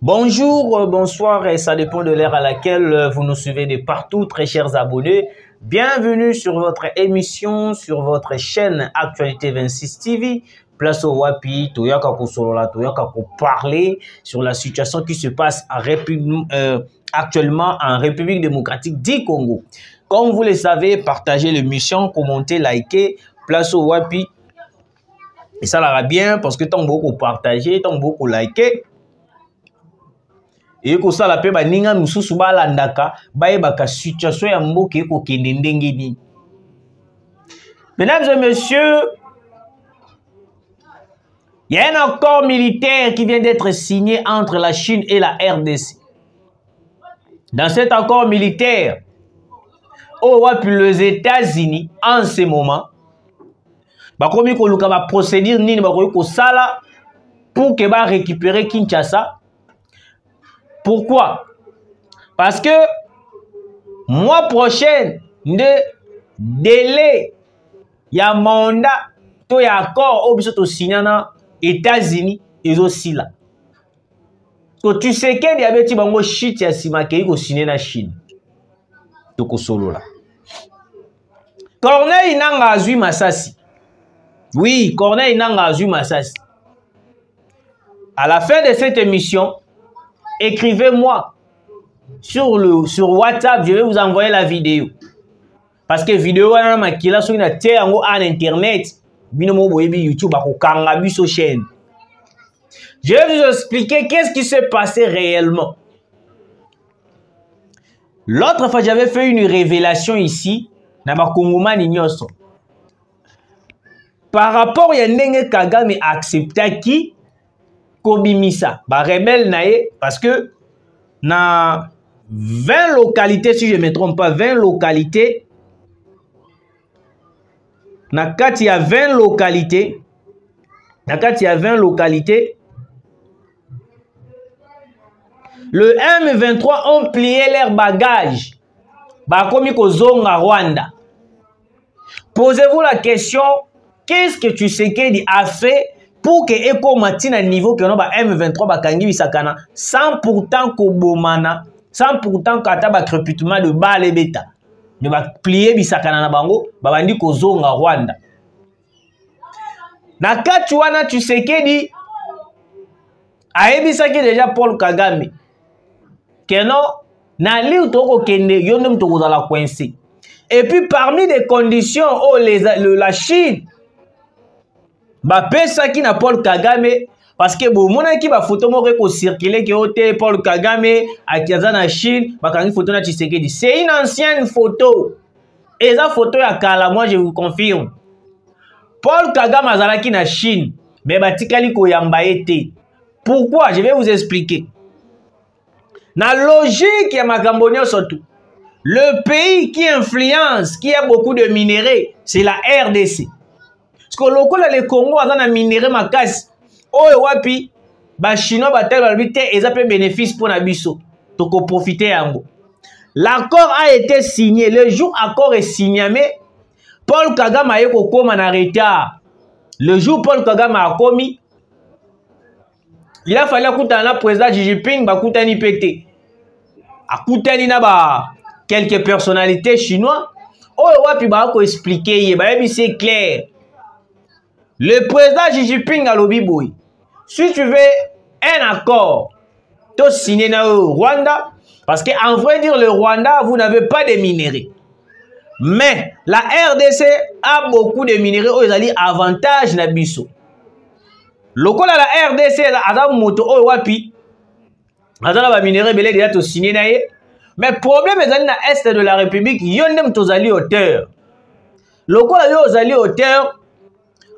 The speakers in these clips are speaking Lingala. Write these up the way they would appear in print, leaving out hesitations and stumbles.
Bonjour, bonsoir, et ça dépend de l'heure à laquelle vous nous suivez de partout, très chers abonnés. Bienvenue sur votre émission, sur votre chaîne Actualité 26 TV. Place au Wapi, Toyaka Kosolola, Toyaka ko parler sur la situation qui se passe actuellement en République démocratique du Congo. Comme vous le savez, partagez l'émission, commentez, likez, place au Wapi. Et ça l'ira bien parce que tant beaucoup partager, tant beaucoup liker. Et que ça la paix ba ninga mususu ba landaka ba yebaka situation ya mboka ko kende ndenge ni. Mesdames et messieurs, il y a un accord militaire qui vient d'être signé entre la Chine et la RDC. Dans cet accord militaire, les États-Unis en ce moment ba komi ko luka ba procédure nini ba ko sala pour que ba récupérer Kinshasa. Pourquoi? Parce que mois prochain, de délai, il y a mandat, il y a accord au biso signé aux États-Unis et aussi là. Donc tu sais qu'il y a des bango shit ya simakei ko signé na Chine. Toko solo là. Corneille Nangaa azui Masasi. Oui, Corneille Nangaa azui Masasi. À la fin de cette émission, écrivez-moi sur WhatsApp, je vais vous envoyer la vidéo. Parce que vidéo est makila sur une terre en internet, binomo boyebi YouTube ako kangabi sur chaîne. Je vais vous expliquer qu'est-ce qui s'est passé réellement. L'autre fois, j'avais fait une révélation ici, na ba Kongomani nyoso. Par rapport à Ndenge Kagame accepta qui Kobimisa, ba rebelle nae, parce que na 20 localités, si je ne me trompe pas, 20 localités, na kati ya 20 localités, le M23 ont plié leurs bagages, ba komi ko zonga Rwanda. Posez-vous la question, qu'est-ce que Tshisekedi a fait pour que Eko Matina niveau que non ba M23 ba kangi bisakana sans pourtant ko bomana, sans pourtant kata ba crépitement de balle beta. Ne ba plier bisakana na bango ba bandi ko zonga Rwanda. Na kati wana Tshisekedi ayebisaki déjà Paul Kagame que non na li toko kende yonde mtoko za la coincé. Et puis parmi les conditions oh la Chine ba pesa ki na Paul Kagame parce que bon mona ki ba photo mo ko circuler que hotel Paul Kagame akiaza na Chine ba kangi photo na Tshisekedi, c'est une ancienne photo et ça photo ya kala, moi je vous confirme Paul Kagame azalaki na Chine mais batikali ko yamba ete. Pourquoi? Je vais vous expliquer. Na logique ya makambo surtout le pays qui influence, qui a beaucoup de minéraux, c'est la RDC. Parce que lokola le Congo a un minéraux makasi. Oyo wapi ba chinois ba tel balbite et peut bénéfice pour nabiso. Toko profiter yango. L'accord a été signé, le jour accord est signé mais Paul Kagame a yeko koma na retard. Le jour Paul Kagame a commis, il a fallu akutana na président Xi Jinping ba kutani pété. Akutani na ba quelques personnalités chinois. Oyo wapi ba ko expliquer ye ba c'est clair. Le président Xi Jinping a lobby boy. Si tu veux un accord, tu signes au Rwanda, parce qu'en vrai dire, le Rwanda, vous n'avez pas de minéraux. Mais la RDC a beaucoup de minéraux, ils ont avantage na biso. Lokola la RDC a moto o wapi. Azala ba minéraux belé déjà to signé na ye. Mais problème est dans l'est de la République, yondem tozali auteur. Lokola yo ozali auteur.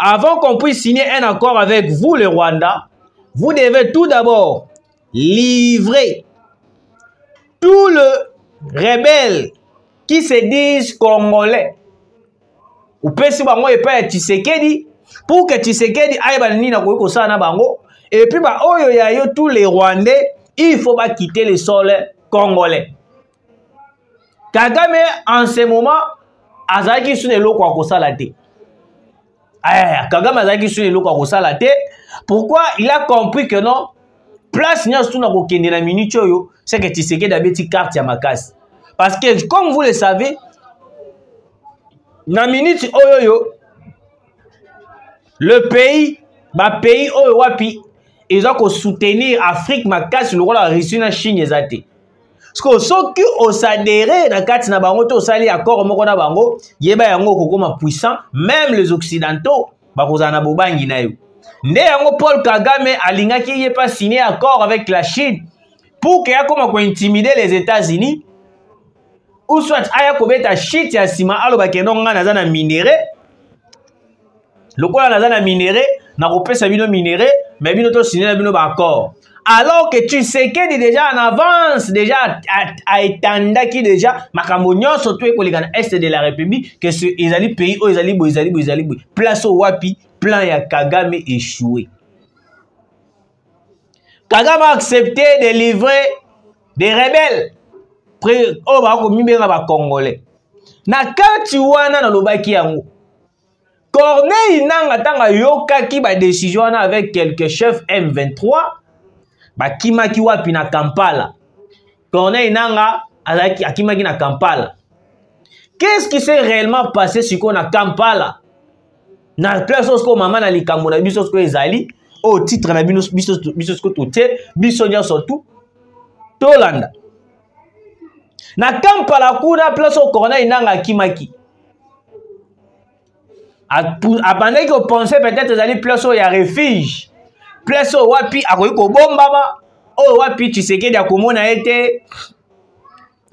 Avant qu'on puisse signer un accord avec vous, le Rwanda, vous devez tout d'abord livrer tous les rebelles qui se disent congolais. Ou peut si bango et pas Tshisekedi pour que Tshisekedi aille banini na koiko sana bango et puis ba oyo ya yo tous les Rwandais, il faut pas quitter le sol congolais. Kagame en ce moment azaki sune loko akosala te. Kagame azaki sur les locaux à te. Pourquoi? Il a compris que non, place nyonso tuna kokende na minute oyo c'est que Tshisekedi abeti carte ya makasi parce que comme vous le savez na minute oyo le pays oyo wapi ils ont soutenir Afrique makasi le rôle la Russie na Chine ezate parce que soki osadere na kati na bango to osali accord moko na bango yeba yango kokoma puissant même les occidentaux bakozana na bobangi na yo nde yango Paul Kagame alingaki ye pas signer accord avec la Chine pour que akoma ko intimider les États-Unis ou soit aya kobeta shit ya sima aloba kendo nga naza na minéré lokola naza na minéré na kopesa bino minéré mais bino to signer na bino ba accord alors que tu sais que déjà en avance déjà a étendaki déjà makambo nyonso to ekoleka na est de la République que ce ezali pays o ezali bo place au wapi plan ya Kagame échoué. Kagame a accepté de livrer des rebelles oh ba ko mibenga ba congolais na kati wana na lobaki yango Corneille Nangaa tanga yokaki ba décision na avec quelques chefs M23 ba kimaki wapi na Kampala. Corneille Nangaa azaki akimaki na Kampala. Qu'est-ce qui s'est réellement passé sur qu'on a Kampala na place osko mama na likambo na biso osko ezali au titre na biso osko tote biso nya surtout tolanda na Kampala kuna place au Corneille Nangaa akimaki abandaki ko penser peut-être ezali place au ya refuge place au wapi akoyi ko bomba ba o wapi Tshisekedi akomona ete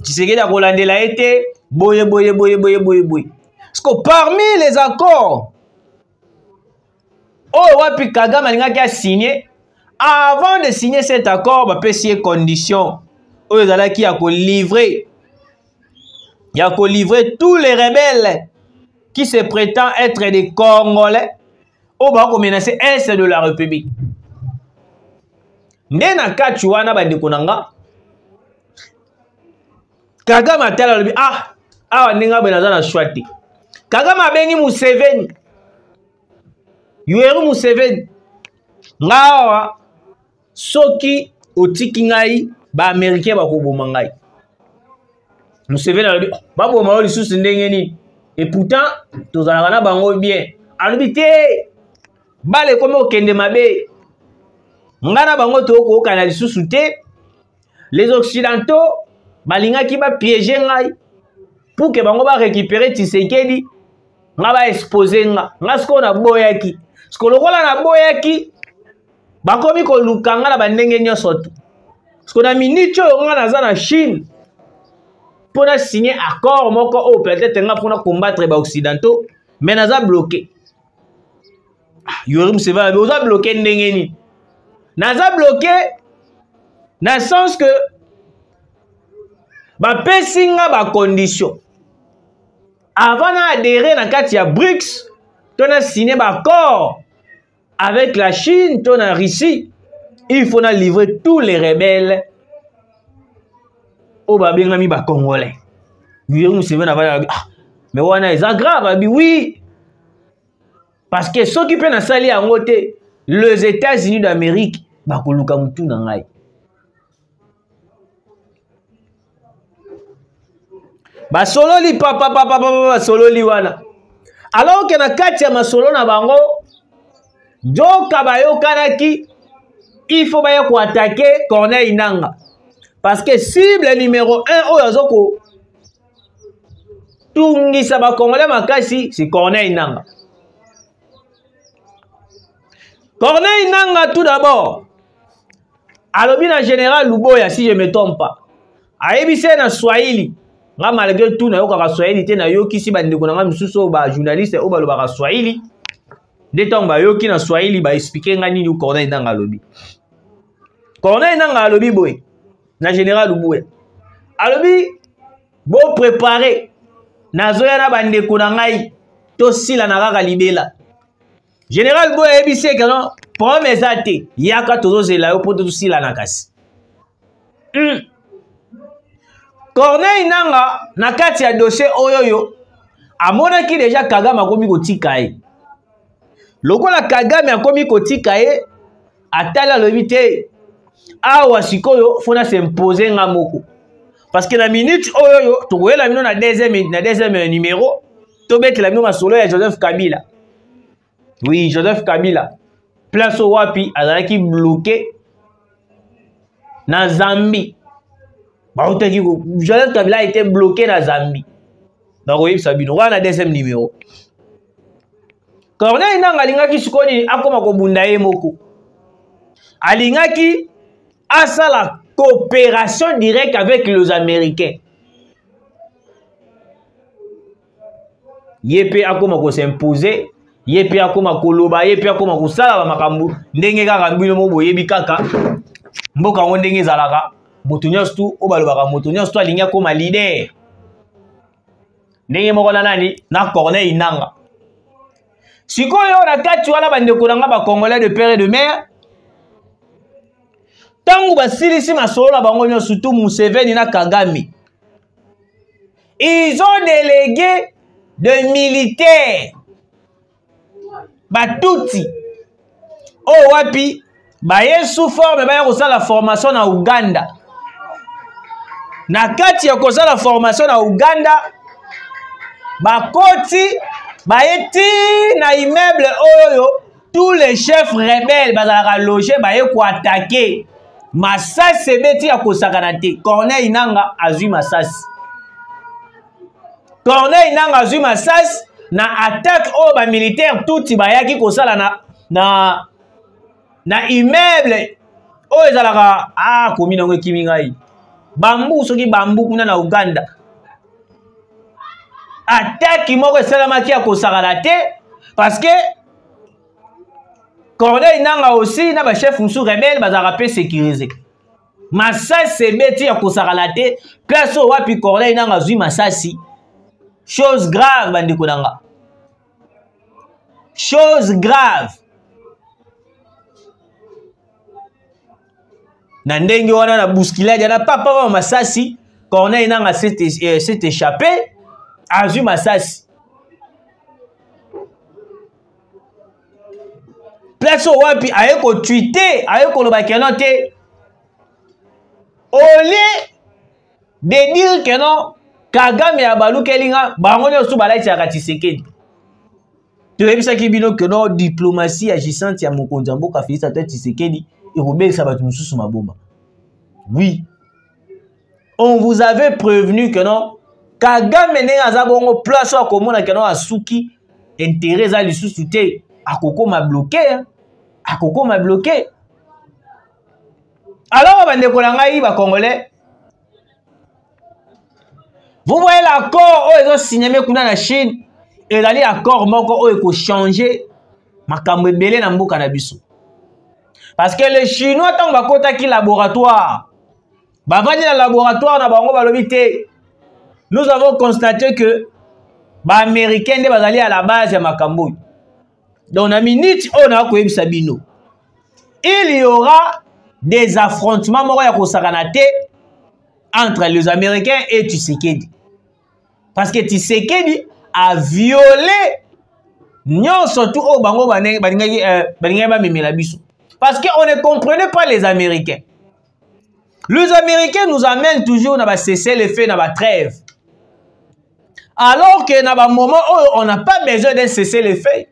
Tshisekedi akolandela ete boye parce que parmi les accords oh wapi Kagame alingaki a signé avant de signer cet accord ba pesi condition o ezalaki ya ko livrer tous les rebelles qui se prétendent être des Congolais au bas ko menacer est de la République. Ndena kati wana bandeko nanga Kagame atala lobi awa ndinga benaza na shwati Kagame abengi Museveni Yoweri Museveni ngawa soki otiki ngai ba américain bakoboma ngai Museveni alobi baboma yo lisusu ndenge nini et pourtant tozalaka na bango bien alobi te bale komi okende mabe ngana bango tokokana lisusu te les occidentaux balingaki ba piéger ngai pour que bango ba récupérer Tshisekedi nga ba exposer nga siko na boyaki siko lokola na boyaki bakomi koluka nga na bandenge nyonso tu siko na minute oyo nga naza na Chine pour signer accord moko o peut-être nga pour combattre ba occidentaux mais naza bloqué Yoweri Museveni oza bloqué ndenge ni naza bloqué dans le sens que ba pesinga ba condition avant d'adhérer na kati ya BRICS on a signé ba accord avec la Chine on a Russie il faut na livrer tous les rebelles au babengami ba congolais Yoweri Museveni va mais wana est grave oui parce que ceux qui peuvent na sali yango te les États-Unis d'Amérique bakoluka mutu na ngai basololi papa sololi wana alors que na kati ya masolo na bango joka bayokanaki il faut baya ko attaquer Corneille Nangaa parce que cible numéro 1 oyo azoko tungisa ba congolais makasi c'est Corneille Nangaa. Corneille Nangaa tout d'abord alobi na général Luboya si je me trompe pas ayebise na Swahili nga malgré tout na yokaka Swahili te na yoki si bandeko na nga misusu ba journaliste o balobaka Swahili nde tongo ba yoki na Swahili ba expliquer nga nini Corneille Nangaa alobi boy na général Luboya alobi bo préparer nazoya na bandeko na ngai to sila na kaka libela général Boy ebise kano promesse ate yaka tozozela yo poto tosila na kasi Corneille Nangaa na kati ya dossier oyoyo amonaki déjà Kagame akomi kotika ye lokola Kagame akomi kotika ye atala lobi te awa sikoyo fona s'imposer nga moko parce que la minute oyo tokoyela bino na deuxième numéro tobetela bino masolo ya Joseph Kabila. Oui, Joseph Kabila place wapi azalaki bloqué na Zambie. Joseph Kabila a été bloqué na Zambie. Donc oui, Sabino, on a deuxième numéro. Corneille Nangaa alingaki sikoni akoma kobunda ye moko. Alingaki asa la coopération directe avec les Américains. Yepe akoma ko s'imposer, yepe akoma koloba, yepe akoma ko sala ba makambu ndenge kaka mbino mo boyebi kaka. Mboka ngo ndenge zalaka, moto nyonso tu obalobaka moto nyonso tu alingi akoma leader. Ndenge moko na nani na Corneille Nangaa. Sikoyo na kati wana bandeko nanga ba Congolais de père et de mère. Tangu basilisi masolo na bango nyonso surtout Museveni na Kagame. Ils ont délégué de militaires. Batuti. Oh wapi baye sous forme baya kosala formation na Uganda. Na kati ya kosala formation na Uganda bakoti baye na immeuble oyo tous les chefs rebelles bazalaka loger baye ko attaquer masasi ebeti ya kosakana te. Corneille Nangaa azwi masasi. Corneille Nangaa azwi masasi na attaque oyo ba militaire tuti bayaki kosala na immeuble oyo ezalaka komi nango ekimi ngai bambu soki bambu kuna na Uganda. Attaque moko esalamaki ya kosakana te parce que Corneille Nangaa aussi na ba chef musu rebelle bazalaka pe sécurisé. Masasi ebeti ya kosakana te place oyo wapi Corneille Nangaa azwi masasi. Chose grave bandeko nanga. Chose grave. Na ndenge wana na bousculade na papa masasi Corneille Nangaa s'est échappé azwi masasi. Place wapi aye ko tweeter aye ko loba keno te au lieu de dire que non Kagame ya balukelinga bango nyoso balaiti ya Tshisekedi. Toyebisaki bino que non diplomatie agissante ya mokonzi mboka Félix Antoine Tshisekedi ekobelisa bato mosusu maboma. Oui, on vous avait prévenu que non Kagame ndenge aza bongo place wa komona que non asuki intérêt za lisusu te akokoma bloqué. Akokoma bloqué. Alors bandeko na ngai ba Congolais, vous voyez l'accord où ils ont signé kuna na Chine et là l'accord moko où il faut changer makambo ebele na mboka na biso. Parce que les Chinois tant bakota ki laboratoire. Bavandi na laboratoire na bango balobi te. Nous avons constaté que ba américains de bazali à la base ya makambo. Donc na minute on a koyebisa bino. Il y aura des affrontements moko ya kosakana te entre les Américains et Tshisekedi. Parce que Tshisekedi a violé surtout au bango baningaki biso. Parce qu'on ne comprenait pas les Américains. Les Américains nous amènent toujours à cesser le feu, à la trêve. Alors que dans un moment où on n'a pas besoin de cesser le feu.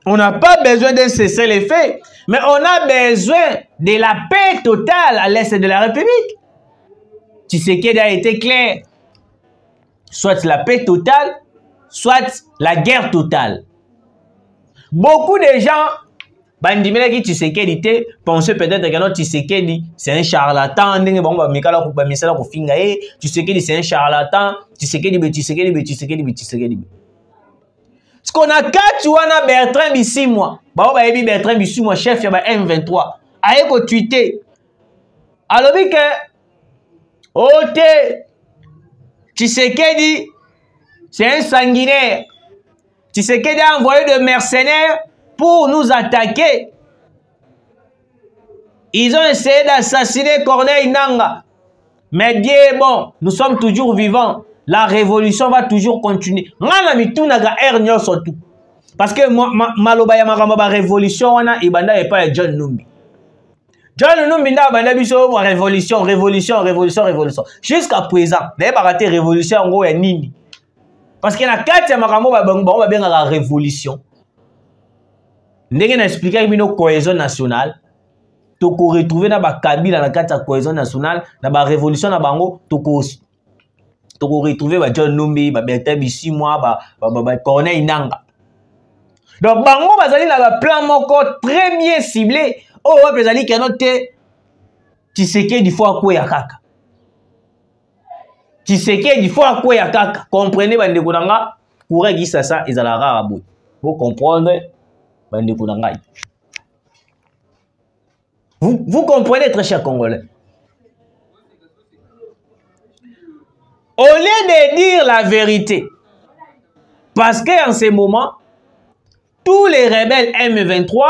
On n'a pas besoin de cesser le feu. Mais on a besoin de la paix totale à l'est de la République. Tshisekedi a été clair. Soit la paix totale, soit la guerre totale. Beaucoup de gens, bandimela Tshisekedi te, pensaient peut-être que notre Tshisekedi c'est un charlatan. Tshisekedi c'est un charlatan. Tshisekedi. Ce qu'on a quatre wana Bertrand Bisimwa, Bertrand Bisimwa chef ya M23, aye ko tweeter. Alobi que ote Tshisekedi c'est un sanguinaire. Tshisekedi a envoyé des mercenaires pour nous attaquer. Ils ont essayé d'assassiner Corneille Nangaa. Mais Dieu est bon, nous sommes toujours vivants. La révolution va toujours continuer. parce que maloba ya makambo ba révolution wana ibanda et pas John Numbi. John Numbi nda banda biso révolution jusqu'à présent d'ailleurs ba raté révolution ngo ya nini, parce que na kati ya makambo ba benga la révolution ndenge na expliquer bino cohésion nationale to ko retrouver na ba kabila na kati ya cohésion nationale na ba révolution na bango to ko retrouver ba John Numbi ba Bertin Bisimwa ba Corneille Nanga. Donc bango bazali na ba plan moko très bien ciblé. Oh ouais, bezali ke note Tshisekedi faut akweya kaka. Tshisekedi faut akweya kaka. Comprenez bandeko nanga courant gi ça ezala rare boy. Vous comprendre bandeko nanga. Vous comprenez très cher Congolais. Au lieu de dire la vérité, parce qu'en ce moment, tous les rebelles M23,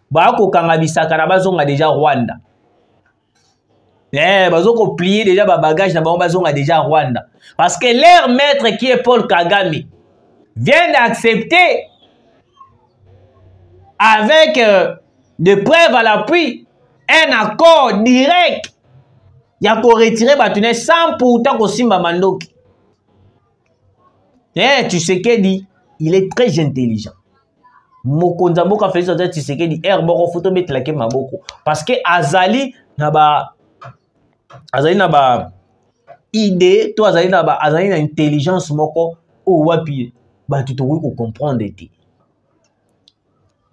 Bako Kangabisaka na déjà Rwanda. Bazoko plier déjà ba bagage na bazonga déjà Rwanda. Parce que leur maître qui est Paul Kagame vient d'accepter avec des preuves à l'appui un accord direct. Il y a qu'à retirer Batouné sans pourtant qu'on simba mandoki. Tu sais qu'il dit, il est très intelligent. Mokonza Mboka fait ça, tu sais qu'il dit, boko photo mettre la kema boko. Parce que Azali n'a ba idée, toi Azali n'a intelligence moko ou wapi, bah tu te comprendre.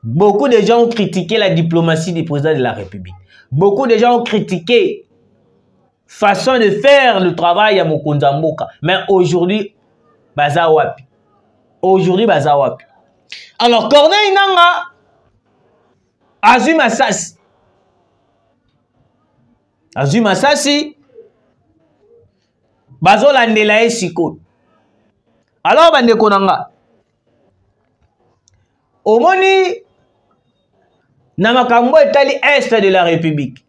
Beaucoup de gens ont critiqué la diplomatie du président de la République. Beaucoup de gens ont critiqué façon de faire le travail à Mokonza Mboka. Mais aujourd'hui, baza wapi. Aujourd'hui, baza wapi. Alors, Corneille Nanga, Azuma Sassi. Azuma Sassi, bazo landela esiko. Alors, bandeko nanga, omoni, Namakambo etali est de la République.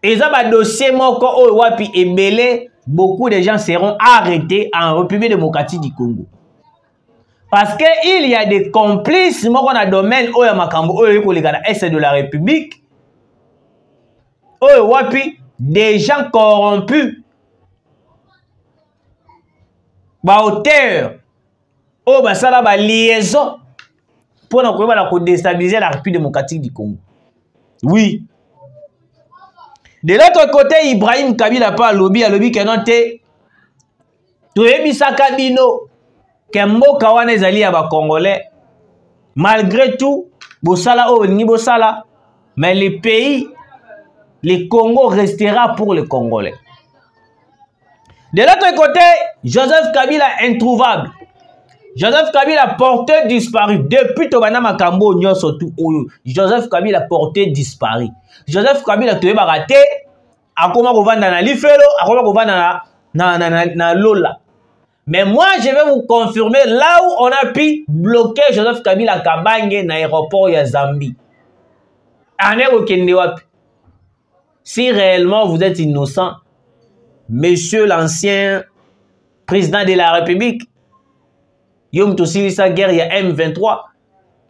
Et ça va dossier moko o wapi ebele, beaucoup de gens seront arrêtés en République démocratique du Congo. Parce que il y a des complices moko na domaine o ya makambo o yeko legana est de la République. O wapi des gens corrompus. Ba auteur o basala ba liaison pour ne déstabiliser la République démocratique du Congo. Oui. De l'autre côté, Ibrahim Kabila pas lobby kenante. Toyebisa Kabino Kembo Kawane ezali ya ba Congolais. Malgré tout, bosala o ni bosala, mais le pays, le Congo restera pour les Congolais. De l'autre côté, Joseph Kabila introuvable. Joseph Kabila porté disparu depuis Tobana Makambo Nyoso tout oyo. Joseph Kabila porté disparu. Joseph Kabila toyeba raté akoma kovanda na lifelo, akoma kovanda na lola. Mais moi je vais vous confirmer là où on a pu bloquer Joseph Kabila Kabange na aéroport ya Zambie. Aneko kende wapi. Si réellement vous êtes innocent, monsieur l'ancien président de la République, Yom Tosili sa guerre ya M23.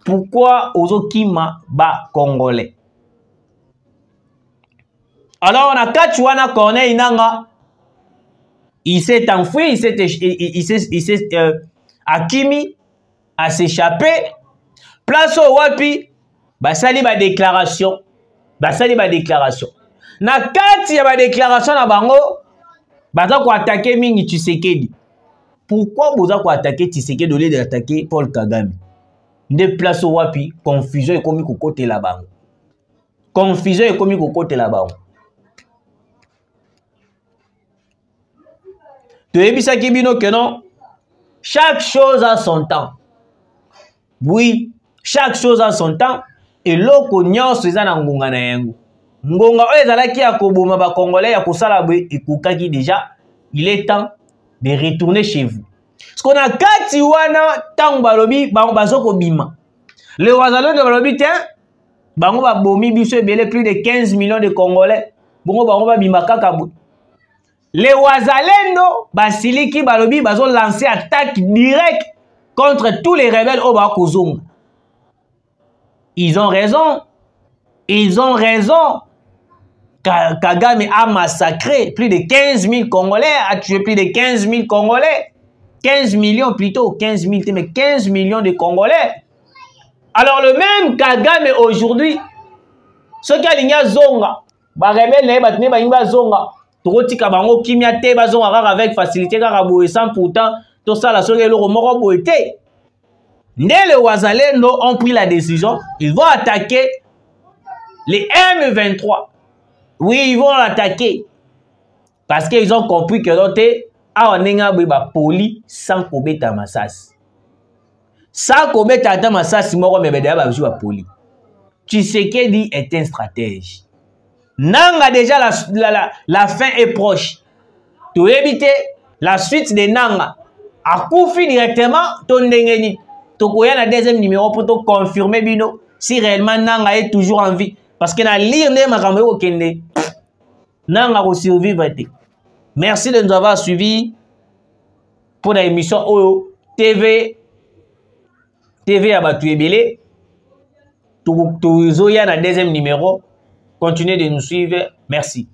Pourquoi Ozo Kima ba Congolais? Alors on a Kachuana Corneille Nanga. Il s'est enfoui, il s'est Akimi a s'échappé. Place au Wapi. Basali ba déclaration. Basali ba déclaration. Na kati ya ba déclaration na bango. Baza ko attaquer mingi Tshisekedi. Pourquoi vous avez attaqué Tshisekedi au lieu d'attaquer Paul Kagame? Ne place au wapi, confusion et comme côté là-bas. Confusion et comme côté là-bas. Tu es bisa kibino que non? Chaque chose a son temps. Oui, chaque chose a son temps. Et loko nyonso eza na ngonga na yango. Ngonga oyo ezalaki ya koboma ba Congolais ya kosala boye ekokaki déjà. Il est temps de retourner chez vous. Parce qu'on a kati wana tango balobi bazoko bima. Le wazalo de balobi tiens bango ba bomi biso ebele plus de 15 millions de Congolais. Bongo bango ba bima kaka boye. les Wazalendo basiliki balobi bazo lancer attaque directe contre tous les rebelles au Bakozonga. Ils ont raison. Ils ont raison. Kagame a massacré plus de 15 000 Congolais, a tué plus de 15 000 Congolais. 15 millions plutôt, 15 000, mais 15 millions de Congolais. Alors le même Kagame aujourd'hui, ce qui a ligné Zonga, ba rebelle ne batne ba imba Zonga, tokoti kabango kimia te ba Zonga avec facilité kaka boye sans pourtant tout ça la soki eloko moko boye te. Dès les Wazalendo ont pris la décision, ils vont attaquer les M23. Oui, ils vont l'attaquer parce qu'ils ont compris que l'autre a un poli sans kobeta masasi. Sans kobeta masasi moko mebeda ba joue poli. Tshisekedi est un stratège. Nanga déjà la fin est proche. Pour éviter la suite de Nanga, a koufi directement ton dengeni. Tokoya na deuxième numéro pour te confirmer bino si réellement Nanga est toujours en vie. Parce que na lire ne makambo ko kende. Nanga ko survivre. Merci de nous avoir suivis pour l'émission Oyo TV à Batuebele. Tozoya na deuxième numéro. Continuez de nous suivre. Merci.